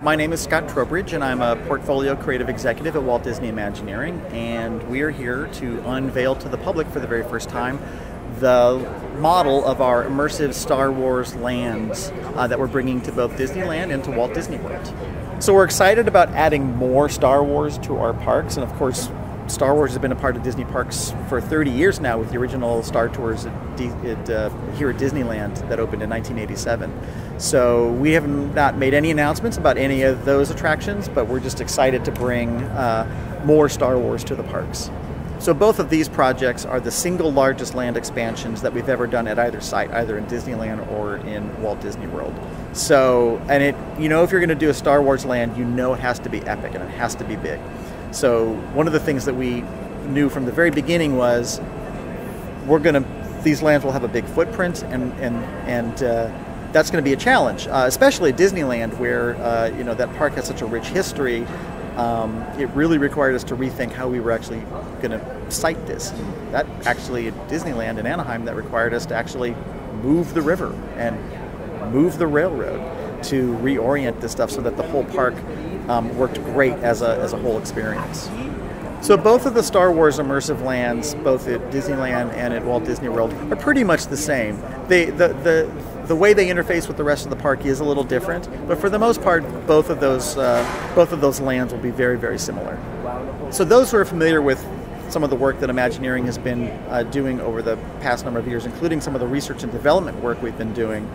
My name is Scott Trowbridge, and I'm a portfolio creative executive at Walt Disney Imagineering, and we are here to unveil to the public for the very first time the model of our immersive Star Wars lands that we're bringing to both Disneyland and to Walt Disney World. So we're excited about adding more Star Wars to our parks, and of course Star Wars has been a part of Disney parks for 30 years now, with the original Star Tours here at Disneyland that opened in 1987. So we have not made any announcements about any of those attractions, but we're just excited to bring more Star Wars to the parks. So both of these projects are the single largest land expansions that we've ever done at either site, either in Disneyland or in Walt Disney World. So, and if you're going to do a Star Wars land, you know it has to be epic and it has to be big. So one of the things that we knew from the very beginning was these lands will have a big footprint, and that's going to be a challenge, especially at Disneyland, where that park has such a rich history. It really required us to rethink how we were actually going to site this. And that actually at Disneyland in Anaheim, that required us to actually move the river and move the railroad to reorient this stuff so that the whole park worked great as a whole experience. So both of the Star Wars immersive lands, both at Disneyland and at Walt Disney World, are pretty much the same. The way they interface with the rest of the park is a little different, but for the most part, both of those lands will be very, very similar. So those who are familiar with some of the work that Imagineering has been doing over the past number of years, including some of the research and development work we've been doing,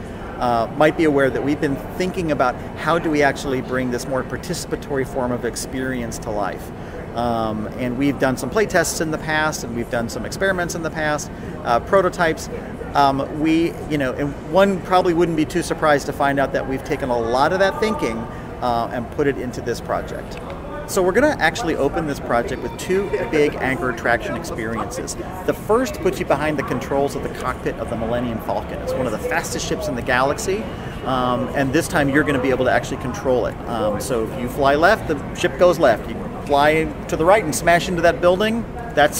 might be aware that we've been thinking about how do we actually bring this more participatory form of experience to life. And we've done some play tests in the past, and we've done some experiments in the past, prototypes. And one probably wouldn't be too surprised to find out that we've taken a lot of that thinking and put it into this project. So we're going to actually open this project with two big anchor attraction experiences. The first puts you behind the controls of the cockpit of the Millennium Falcon. It's one of the fastest ships in the galaxy, and this time you're going to be able to actually control it. So if you fly left, the ship goes left. You fly to the right and smash into that building, that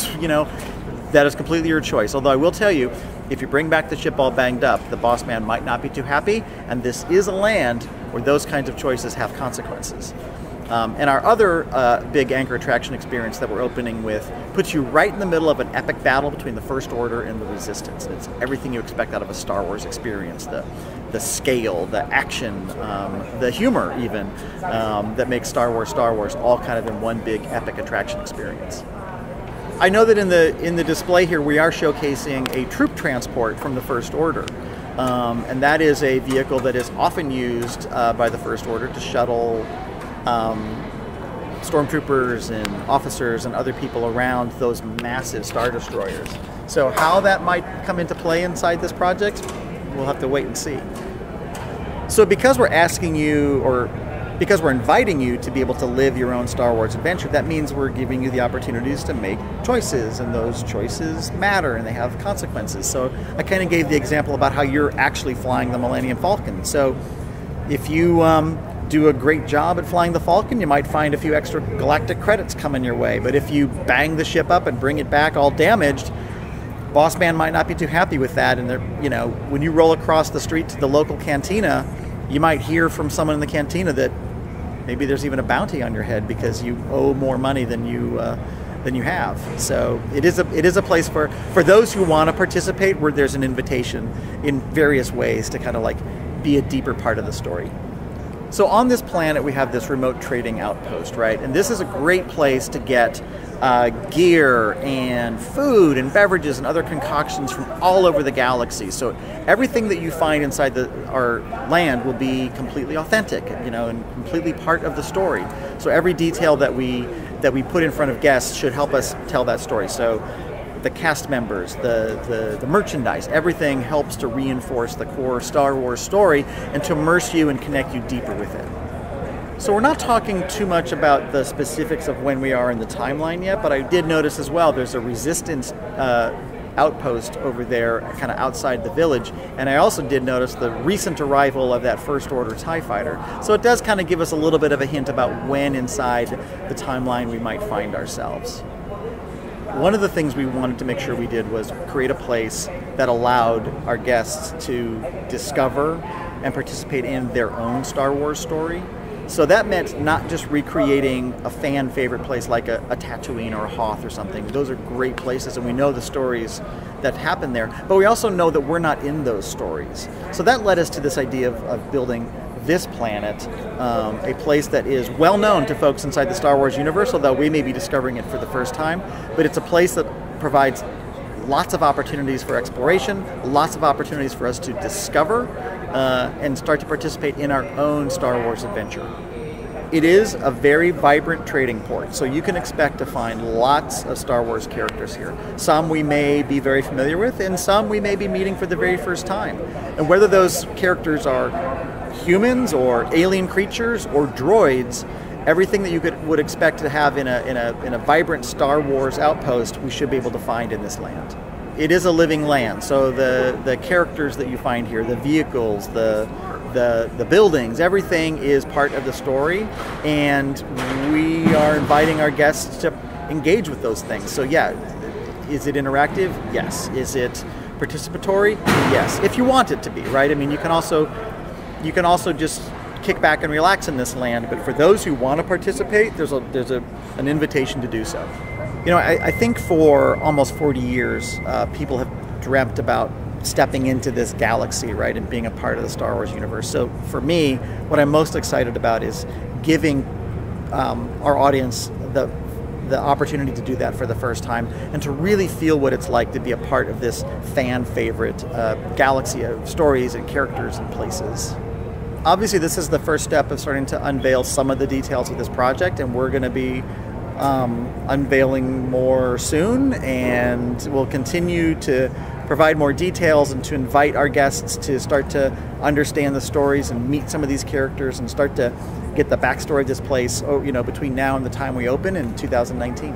is completely your choice. Although I will tell you, if you bring back the ship all banged up, the boss man might not be too happy, and this is a land where those kinds of choices have consequences. And our other big anchor attraction experience that we're opening with puts you right in the middle of an epic battle between the First Order and the Resistance. It's everything you expect out of a Star Wars experience, the scale, the action, the humor even, that makes Star Wars, all kind of in one big epic attraction experience. I know that in the display here we are showcasing a troop transport from the First Order. And that is a vehicle that is often used by the First Order to shuttle stormtroopers and officers and other people around those massive Star Destroyers. So how that might come into play inside this project, we'll have to wait and see. So because we're because we're inviting you to be able to live your own Star Wars adventure, that means we're giving you the opportunities to make choices, and those choices matter and they have consequences. So I kind of gave the example about how you're actually flying the Millennium Falcon. So if you do a great job at flying the Falcon, you might find a few extra galactic credits coming your way. But if you bang the ship up and bring it back all damaged, boss man might not be too happy with that. And when you roll across the street to the local cantina, you might hear from someone in the cantina that maybe there's even a bounty on your head because you owe more money than you have. So it is a place for those who want to participate, where there's an invitation in various ways to kind of like be a deeper part of the story. So on this planet we have this remote trading outpost, right? And this is a great place to get gear and food and beverages and other concoctions from all over the galaxy. So everything that you find inside our land will be completely authentic, and completely part of the story. So every detail that we put in front of guests should help us tell that story. So the cast members, the merchandise, everything helps to reinforce the core Star Wars story and to immerse you and connect you deeper with it. So we're not talking too much about the specifics of when we are in the timeline yet, but I did notice as well there's a Resistance outpost over there kind of outside the village, and I also did notice the recent arrival of that First Order TIE fighter. So it does kind of give us a little bit of a hint about when inside the timeline we might find ourselves. One of the things we wanted to make sure we did was create a place that allowed our guests to discover and participate in their own Star Wars story. So that meant not just recreating a fan favorite place like a Tatooine or a Hoth or something. Those are great places, and we know the stories that happen there. But we also know that we're not in those stories. So that led us to this idea of building this planet, a place that is well known to folks inside the Star Wars universe, although we may be discovering it for the first time. But it's a place that provides lots of opportunities for exploration, lots of opportunities for us to discover and start to participate in our own Star Wars adventure. It is a very vibrant trading port, so you can expect to find lots of Star Wars characters here. Some we may be very familiar with, and some we may be meeting for the very first time. And whether those characters are humans or alien creatures or droids, everything that you would expect to have in a vibrant Star Wars outpost, we should be able to find in this land. It is a living land, so the characters that you find here, the vehicles, the buildings, everything is part of the story, and we are inviting our guests to engage with those things. So yeah, is it interactive? Yes. Is it participatory? Yes. If you want it to be, right? I mean, you can also just kick back and relax in this land, but for those who want to participate, there's an invitation to do so. You know, I think for almost 40 years, people have dreamt about stepping into this galaxy, right, and being a part of the Star Wars universe. So for me, what I'm most excited about is giving our audience the opportunity to do that for the first time and to really feel what it's like to be a part of this fan favorite galaxy of stories and characters and places. Obviously, this is the first step of starting to unveil some of the details of this project, and we're going to be unveiling more soon, and we'll continue to provide more details and to invite our guests to start to understand the stories and meet some of these characters and start to get the backstory of this place, you know, between now and the time we open in 2019.